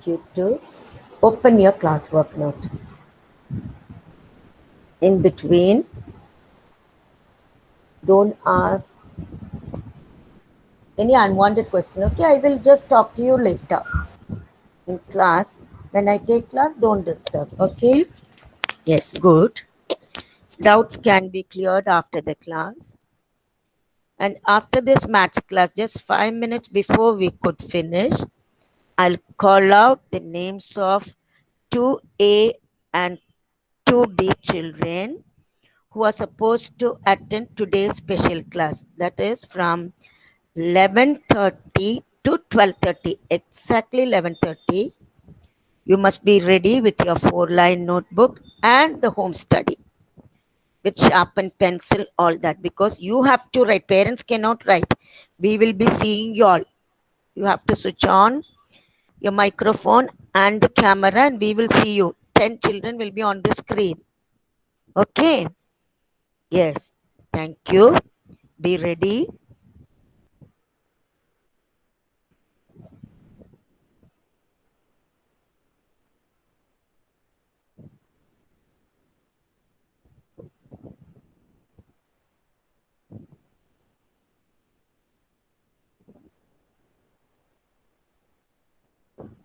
you to open your classwork note. In between, don't ask any unwanted question. Okay, I will just talk to you later in class. When I take class, don't disturb. Okay? Yes, good. Doubts can be cleared after the class. And after this maths class, just 5 minutes before we could finish, I'll call out the names of 2A and 2B children who are supposed to attend today's special class. That is from 11:30 to 12:30. Exactly 11:30. You must be ready with your 4-line notebook and the home study with sharpened pencil, all that, because you have to write. Parents cannot write. We will be seeing you all. You have to switch on your microphone and the camera and we will see you. 10 children will be on the screen. Okay? Yes. Thank you. Be ready.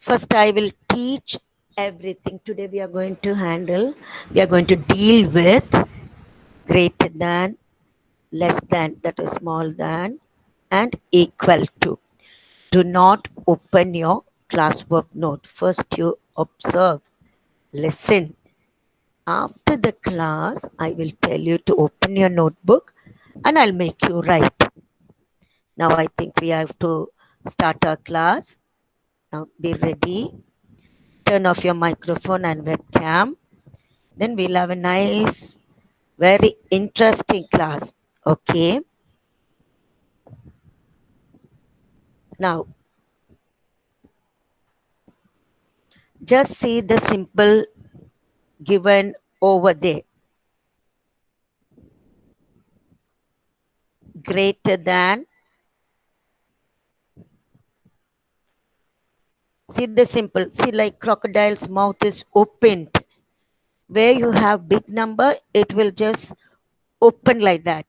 First, I will teach everything. Today we are going to deal with greater than, less than, that is small than, and equal to. Do not open your classwork note. First, you observe, listen. After the class, I will tell you to open your notebook and I'll make you write. Now, I think we have to start our class. Now, be ready. Turn off your microphone and webcam. Then we'll have a nice, very interesting class. Okay. Now, just see the symbol given over there. Greater than. See the symbol. See, like crocodile's mouth is opened. Where you have big number, it will just open like that.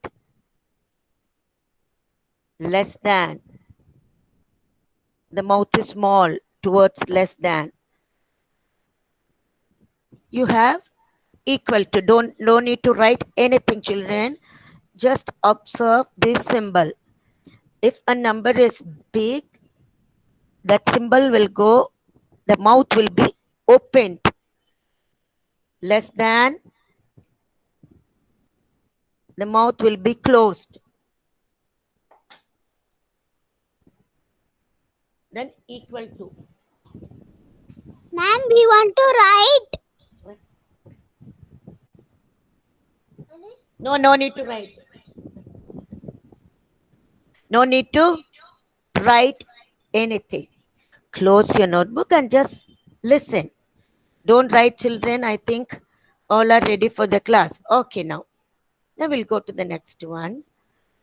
Less than. The mouth is small towards less than. You have equal to. Don't need to write anything, children. Just observe this symbol. If a number is big, that symbol will go, the mouth will be opened. Less than, the mouth will be closed. Then equal to. Ma'am, we want to write. No need to write. No need to write anything. Close your notebook and just listen. Don't write, children. I think all are ready for the class. Okay, now we'll go to the next one.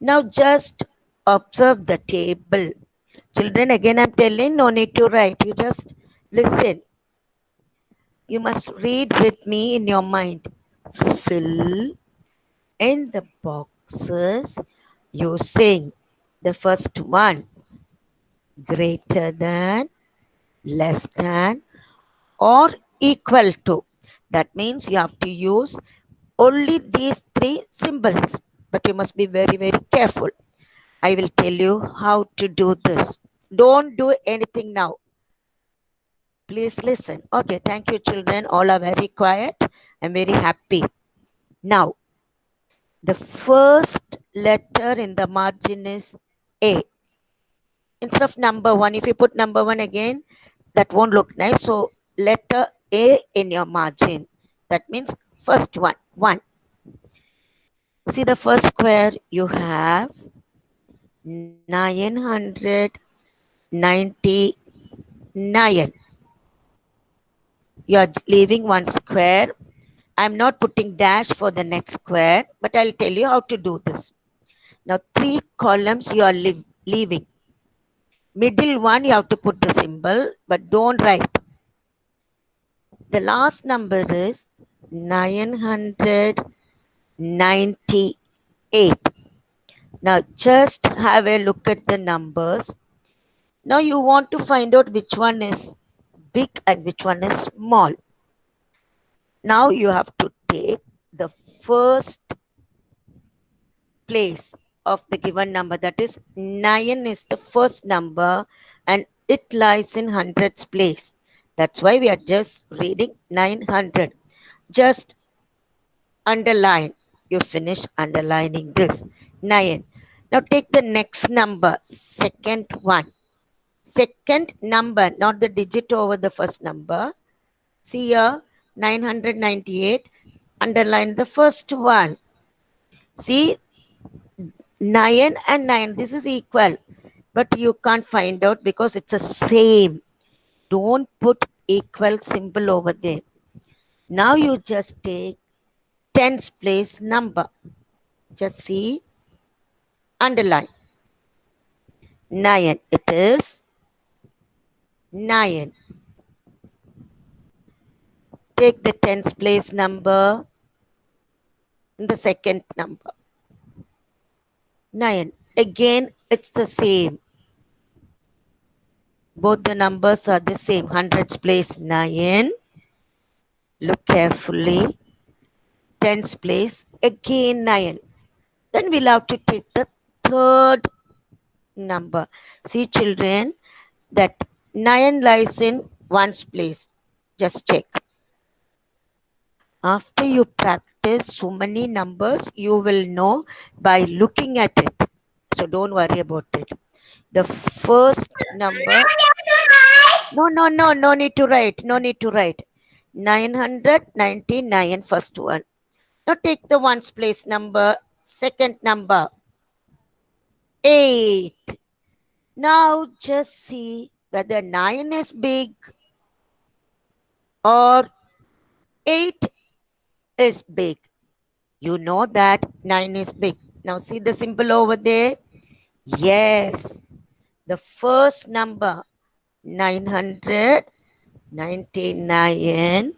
Now just observe the table. Children, again I'm telling, no need to write. You just listen. You must read with me in your mind. Fill in the boxes using the first one. Greater than, less than, or equal to. That means you have to use only these three symbols. But you must be very, very careful. I will tell you how to do this. Don't do anything now. Please listen. Okay, thank you, children. All are very quiet. I'm very happy. Now, the first letter in the margin is A. Instead of number 1, if you put number 1 again, that won't look nice. So, letter A in your margin. That means first one. 1. See the first square you have 999. You are leaving one square. I'm not putting dash for the next square, but I'll tell you how to do this. Now 3 columns you are leaving. Middle one you have to put the symbol, but don't write. The last number is 998. Now just have a look at the numbers. Now you want to find out which one is big and which one is small. Now you have to take the first place of the given number, that is 9 is the first number and it lies in hundreds place. That's why we are just reading 900. Just underline. You finish underlining this 9. Now take the next number, second one. Second number, not the digit over the first number. See here, 998. Underline the first one. See, 9 and 9, this is equal. But you can't find out because it's the same. Don't put equal symbol over there. Now you just take tens place number. Just see, underline. 9. It is 9. Take the tens place number in the second number. 9. Again, it's the same. Both the numbers are the same. Hundreds place 9. Look carefully. Tens place again 9. Then we'll have to take the third number. See children, that 9 lies in ones place. Just check. After you practice so many numbers, you will know by looking at it. So don't worry about it. The first number, no need to write. No need to write. 999, first one. Now take the ones place number, second number, 8. Now just see whether 9 is big or 8 is big. You know that 9 is big. Now see the symbol over there? Yes. The first number, 999,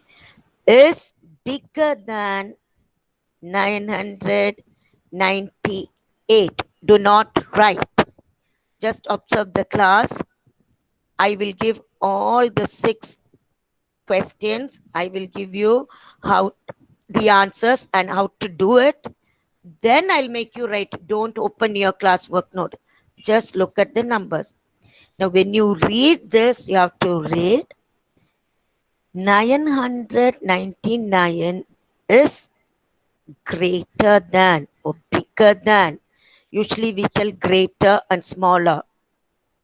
is bigger than 998. Do not write. Just observe the class. I will give all the 6 questions. I will give you how the answers and how to do it. Then I'll make you write. Don't open your classwork note. Just look at the numbers. Now when you read this, you have to read 999 is greater than or bigger than. Usually we tell greater and smaller.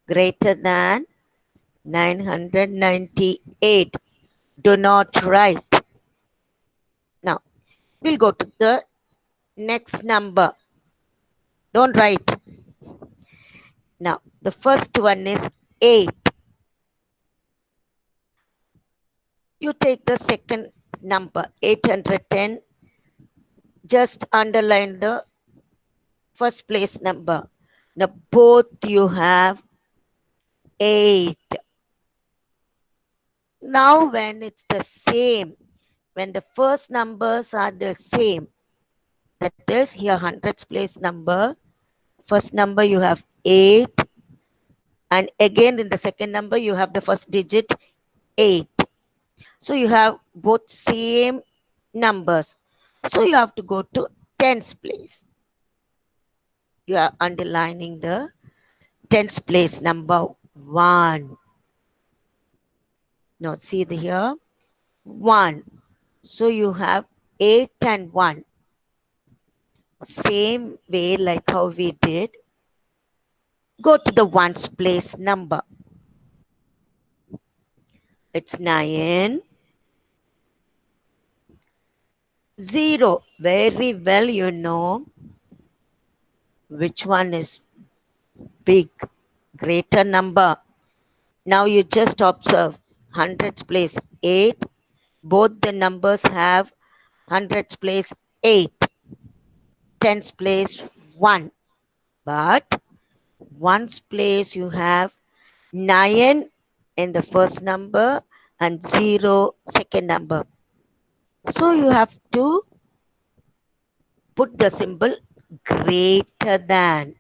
Greater than 998. Do not write. Now we'll go to the next number. Don't write. Now the first one is 8. You take the second number, 810. Just underline the first place number. Now both you have 8. Now when it's the same, when the first numbers are the same, that is here hundreds place number, first number you have 8, and again in the second number you have the first digit 8. So you have both same numbers. So you have to go to tens place. You are underlining the tens place number 1. Now see here 1. So you have 8 and 1. Same way like how we did. Go to the ones place number. It's 9. 0. Very well you know which one is big, greater number. Now you just observe hundreds place 8. Both the numbers have hundreds place 8. Tens place 1. But ones place you have 9 in the first number and 0 second number. So you have to put the symbol greater than.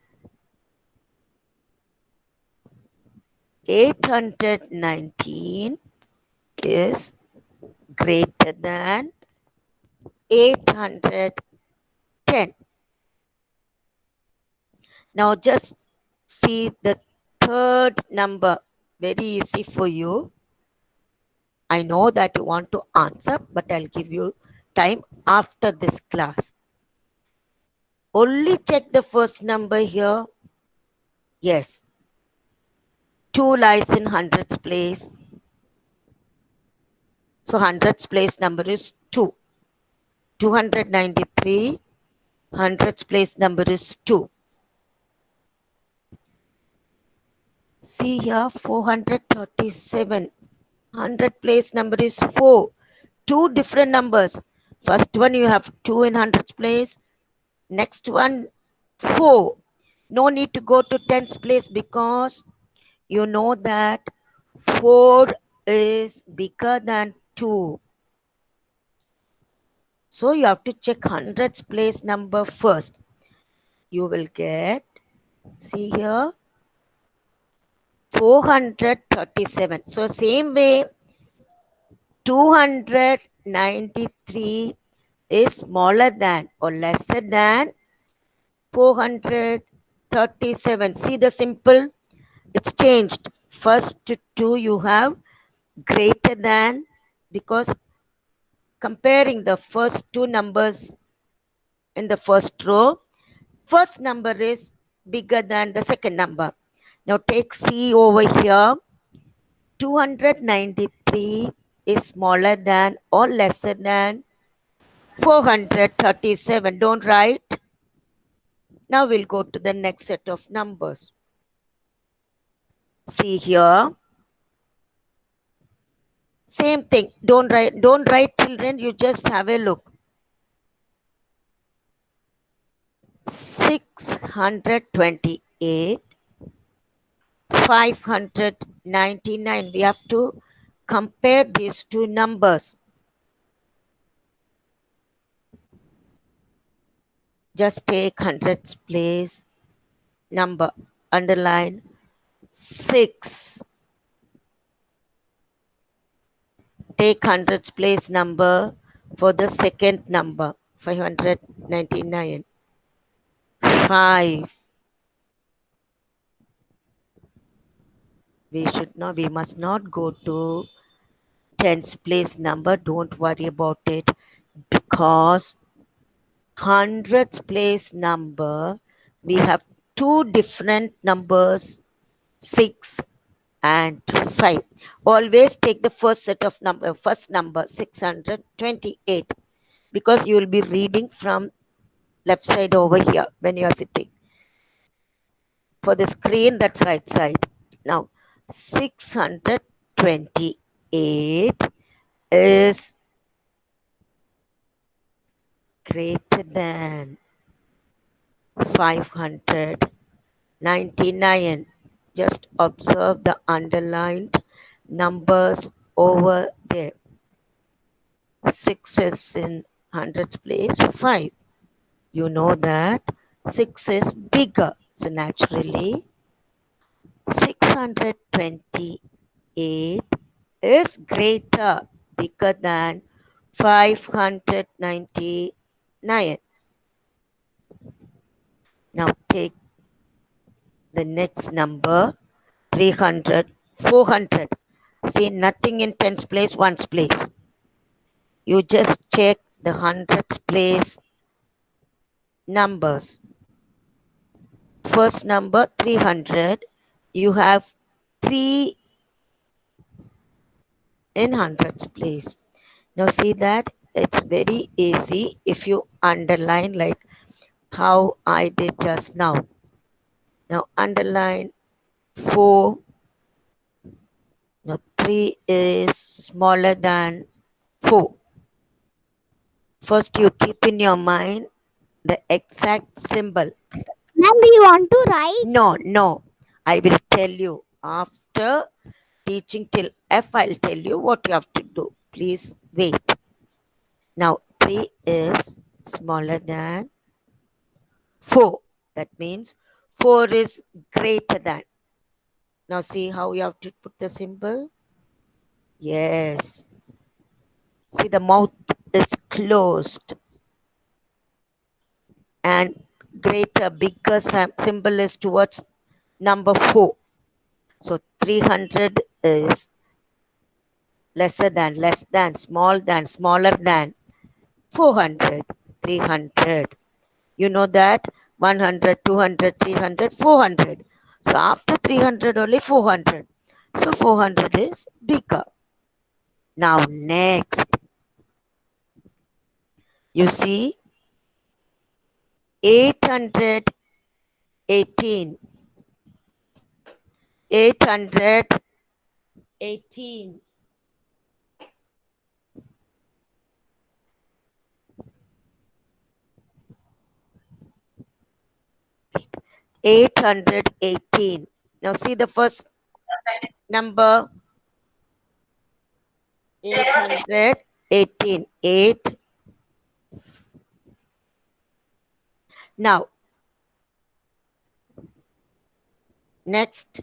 819 is greater than 810. Now just see the third number. Very easy for you. I know that you want to answer, but I'll give you time after this class. Only check the first number here. Yes. 2 lies in hundreds place. So hundreds place number is 2. 293. Hundreds place number is 2. See here 437. 100 place number is 4. Two different numbers. First one you have 2 in hundreds place. Next one 4. No need to go to tens place because you know that 4 is bigger than 2. So you have to check hundreds place number first. You will get, see here, 437. So same way, 293 is smaller than or lesser than 437. See the simple? It's changed. First to 2 you have greater than, because comparing the first two numbers in the first row, first number is bigger than the second number. Now take C over here. 293 is smaller than or lesser than 437. Don't write. Now we'll go to the next set of numbers. See here. Same thing. Don't write children. You just have a look. 628. 599. We have to compare these two numbers. Just take hundreds place number, underline 6. Take hundreds place number for the second number, 599. 5. We must not go to tens place number. Don't worry about it, because hundreds place number, we have two different numbers, 6 and 5. Always take the first set of number, first number 628, because you will be reading from left side over here when you are sitting. For the screen, that's right side. Now 628 is greater than 599. Just observe the underlined numbers over there. 6 is in hundreds place, 5. You know that 6 is bigger. So naturally, 628 is greater, bigger than 599. Now take the next number, 300, 400. See, nothing in tens place, ones place. You just check the hundreds place numbers. First number 300, you have 3 in hundreds place. Now see that it's very easy if you underline like how I did just now. Now underline 4. Now 3 is smaller than 4. First you keep in your mind the exact symbol. Ma'am, we want to write. No, I will tell you after teaching till F, I'll tell you what you have to do. Please wait. Now, 3 is smaller than 4. That means 4 is greater than. Now, see how you have to put the symbol? Yes. See, the mouth is closed. And greater, bigger symbol is towards number 4. So 300 is lesser than, less than, small than, smaller than 400, 300. You know that 100, 200, 300, 400. So after 300 only 400. So 400 is bigger. Now next, you see 818. 818. 818. Now see the first number 818. 8. Now next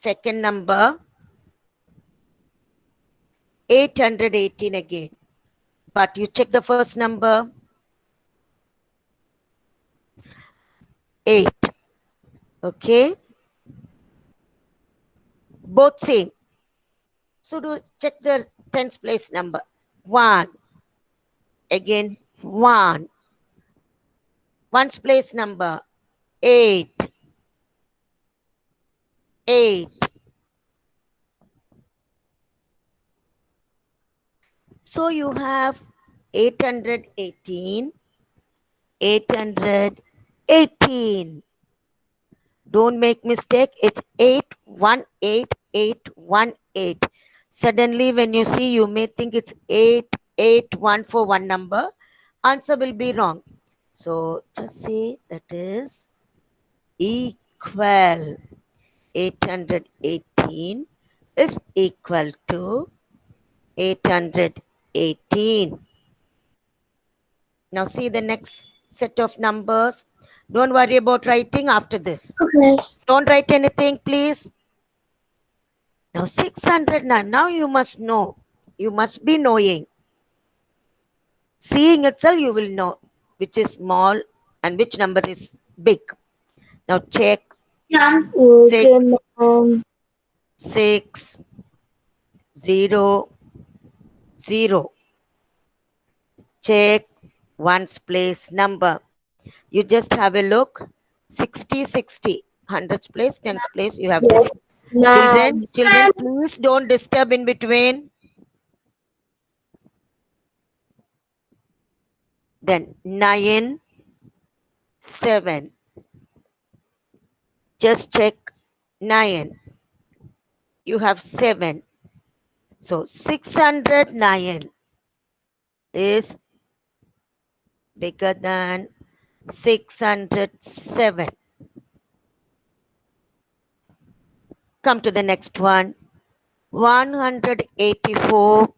second number 818 again. But you check the first number 8. Okay, both same. So do check the tens place number 1. Again 1. Ones place number 8. 8. So you have 818. 818. Don't make mistake. It's 818818. Suddenly when you see, you may think it's 881 for one number. Answer will be wrong. So just say that is equal. 818 is equal to 818. Now see the next set of numbers. Don't worry about writing after this. Okay. Don't write anything, please. Now 609. Now you must know. You must be knowing. Seeing itself, you will know which is small and which number is big. Now check Okay, 6, ma'am. 6, 0, 0. Check ones place number. You just have a look. 60, 60. Hundreds place, tens place, you have this. Yes, ma'am. Children, please don't disturb in between. Then 9, 7. Just check 9. You have 7. So 609 is bigger than 607. Come to the next one. 184.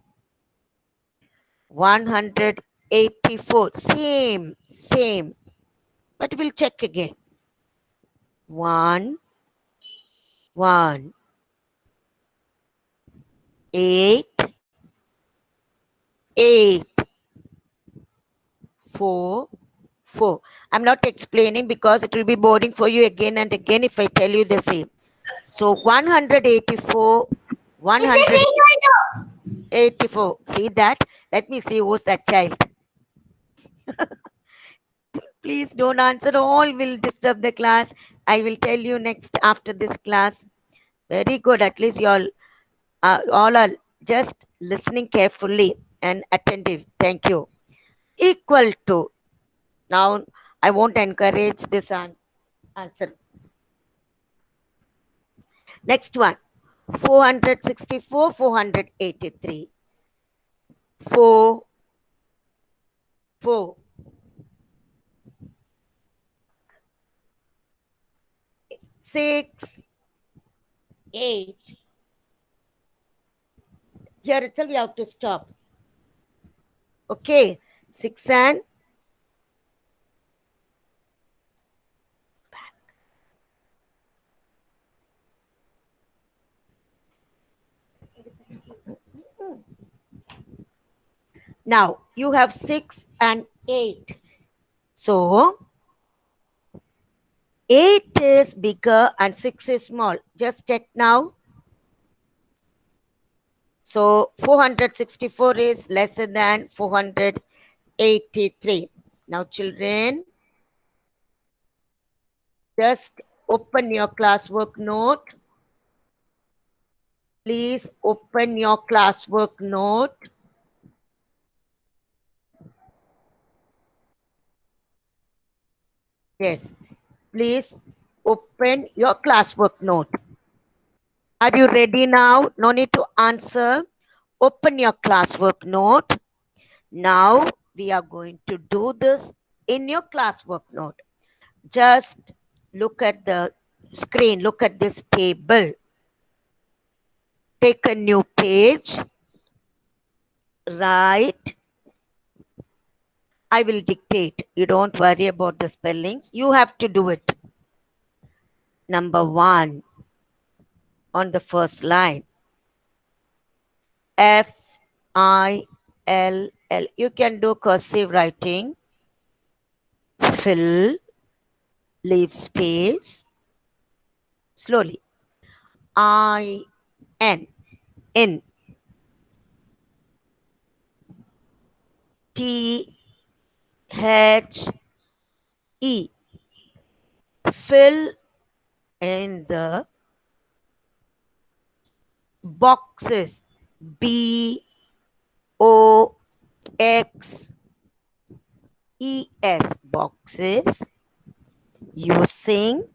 184. Same. But we'll check again. 1, 1. 8, 8. 4, 4. I'm not explaining because it will be boring for you again and again if I tell you the same. So 184, 184. See that? Let me see who's that child. Please don't answer. All will disturb the class. I will tell you next after this class. Very good. At least you all are just listening carefully and attentive. Thank you. Equal to. Now I won't encourage this answer. Next one. 464, 483. 4, 4. 6, 8. Here itself we have to stop. Okay, 6 and now you have 6 and 8. So 8 is bigger and 6 is small. Just check now. So 464 is lesser than 483. Now children, just open your classwork note. Please open your classwork note. Yes, please open your classwork note. Are you ready now? No need to answer. Open your classwork note. Now we are going to do this in your classwork note. Just look at the screen, look at this table. Take a new page. Write. I will dictate. You don't worry about the spellings. You have to do it. Number 1 on the first line. Fill. You can do cursive writing. Fill. Leave space. Slowly. In. In. THE. Fill in the boxes. BOXES. Boxes. Using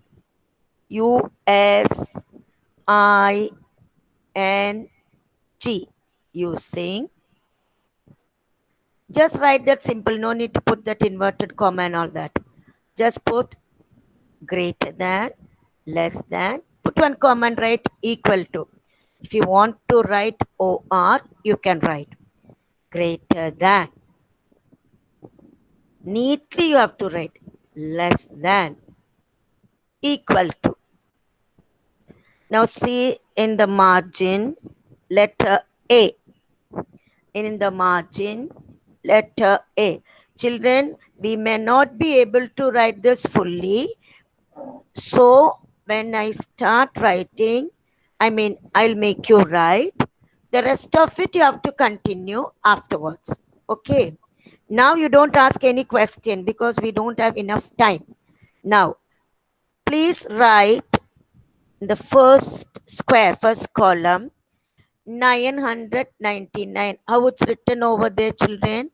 USING. Using. Just write that simple. No need to put that inverted comma and all that. Just put greater than, less than. Put one comma and write equal to. If you want to write OR, you can write greater than. Neatly you have to write less than, equal to. Now see in the margin, letter A. In the margin, letter A. Children, we may not be able to write this fully. So when I start writing, I'll make you write. The rest of it you have to continue afterwards. Okay. Now you don't ask any question because we don't have enough time. Now, please write the first square, first column, 999. How it's written over there, children?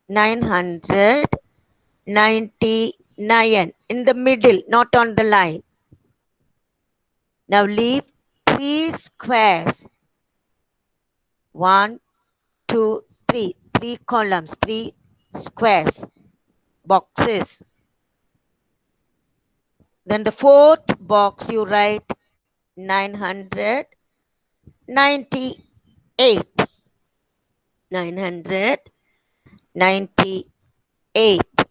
999 in the middle, not on the line. Now leave 3 squares. 1, 2, 3. 3 columns, 3 squares, boxes. Then the fourth box you write 998. 998.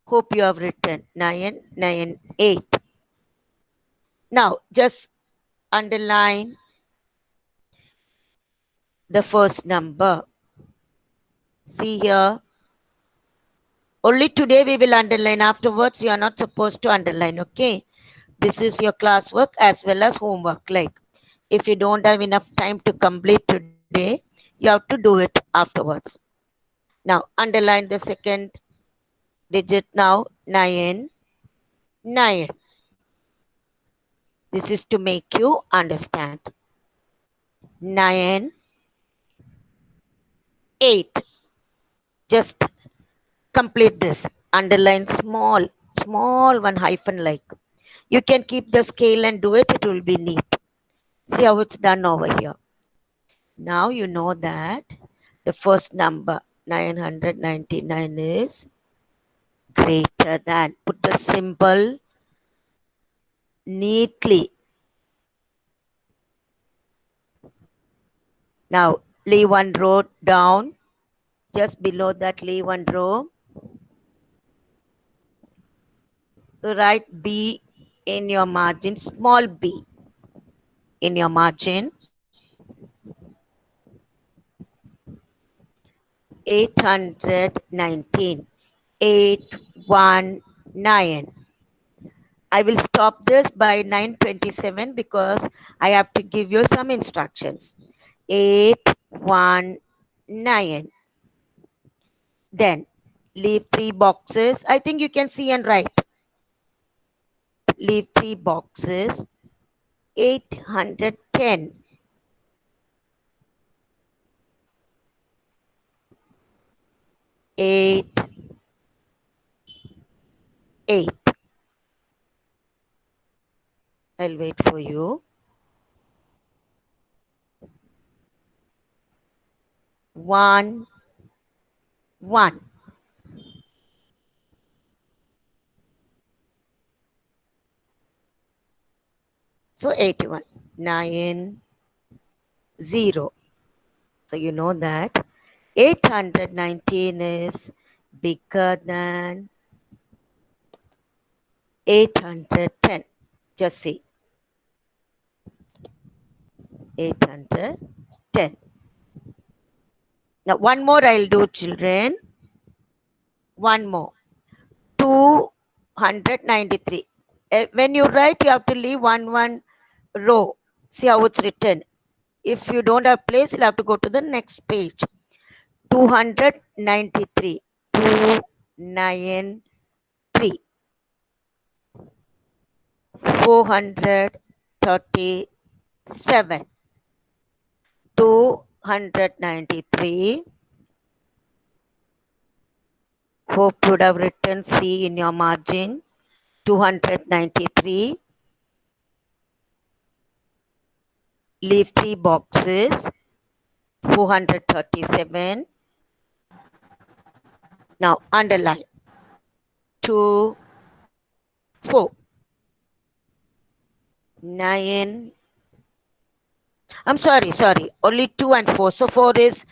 Hope you have written 998. Now just underline the first number. See here. Only today we will underline. Afterwards, you are not supposed to underline. Okay. This is your classwork as well as homework. Like if you don't have enough time to complete today, you have to do it afterwards. Now underline the second digit now. 9. This is to make you understand. 9, 8. Just complete this. Underline small one hyphen like. You can keep the scale and do it. It will be neat. See how it's done over here. Now you know that the first number 999 is greater than. Put the symbol neatly. Now, lay one row down. Just below that, lay one row. Write B in your margin, small b in your margin. 819. 819. I will stop this by 9:27 because I have to give you some instructions. 819. Then leave three boxes. I think you can see and write. Leave three boxes. 810. 8, 8. I'll wait for you. 1, 1. So 81. 9, 0. So you know that 819 is bigger than 810. Just see. 810. Now one more I'll do, children. One more. 293. When you write, you have to leave one row. See how it's written. If you don't have place, you'll have to go to the next page. 293. 293. 437. 293. Hope you would have written C in your margin. 293. Leave three boxes. 437. Now underline. 2, 4. 9. I'm sorry. Only 2 and 4. So 4 is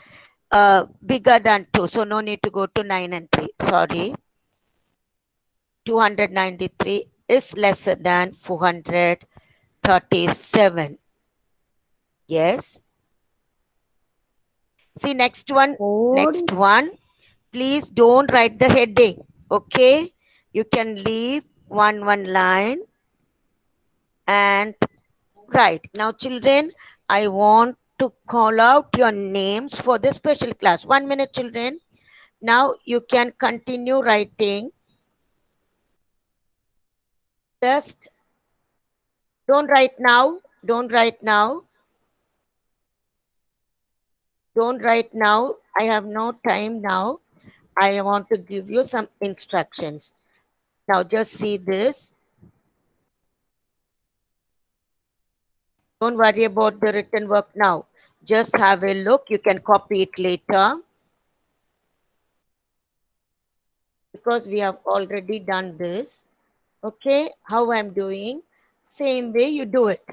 bigger than 2. So no need to go to 9 and 3. Sorry. 293 is lesser than 437. Yes. See next one. Next one. Please don't write the heading. Okay. You can leave one line and write. Now children, I want to call out your names for the special class. 1 minute, children. Now you can continue writing. Just don't write now. Don't write now. Don't write now. I have no time now. I want to give you some instructions. Now just see this. Don't worry about the written work now. Just have a look. You can copy it later. Because we have already done this. Okay, how I'm doing. Same way you do it.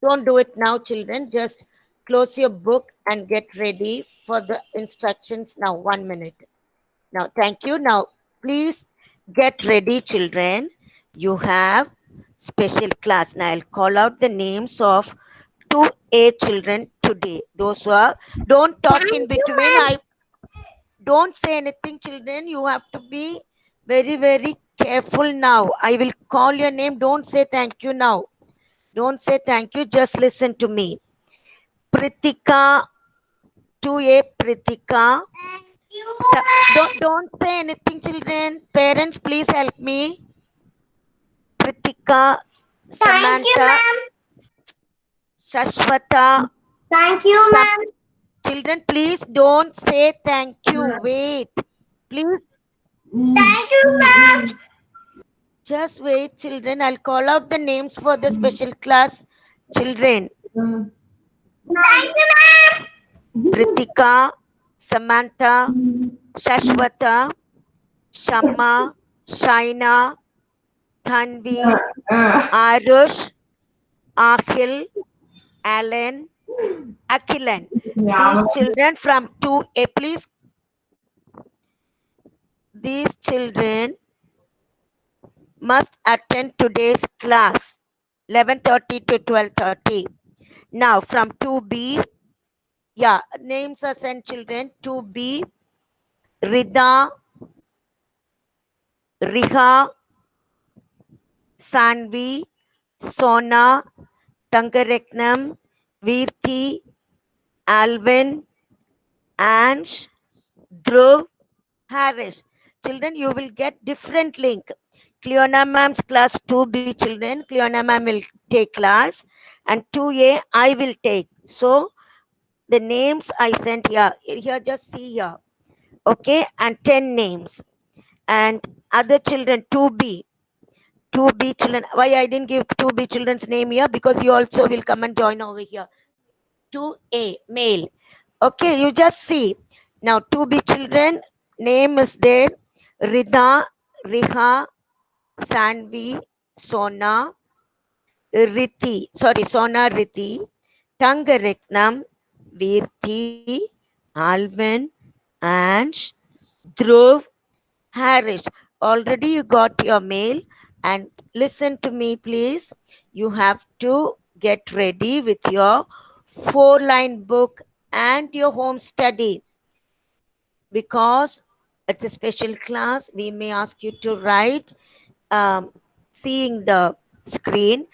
Don't do it now, children. Just close your book and get ready for the instructions now. 1 minute. Now, thank you. Now, please get ready, children. You have special class. Now, I'll call out the names of 2A children today. Those who are, don't talk in between. Don't say anything, children. You have to be very careful now. I will call your name. Don't say thank you now. Don't say thank you. Just listen to me. Pritika, 2A Pritika. Don't say anything, children. Parents, please help me. Pritika, Samantha, Shashwata. Thank you, ma'am. Children, please don't say thank you. Wait. Please. Thank you, ma'am. Just wait, children. I'll call out the names for the special class children. Thank you, ma'am. Pritika, Samantha, Shashwata, Shamma, Shaina, Tanvi, Arush, Akhil, Alan, Akilan. These children from 2A, please. These children must attend today's class, 11:30 to 12:30. Now from 2B, yeah, names are sent children. 2B, Rida, Riha, Sanvi, Sona, Tangareknam, Virthi, Alvin, Ansh, Dhruv, Harish. Children, you will get different link. Cleona ma'am's class 2B children, Cleona ma'am will take class, and 2A I will take. So the names I sent here, here just see here. Okay, and 10 names. And other children 2B, 2B children. Why I didn't give 2B children's name here? Because you also will come and join over here. 2A male. Okay, you just see. Now 2B children name is there. Rida, Riha, Sanvi, Sona, Sona Riti, Tangareknam, Virthi, Alvin, Ansh, Dhruv, Harish. Already you got your mail, and listen to me, please. You have to get ready with your 4-line book and your home study, because it's a special class. We may ask you to write seeing the screen,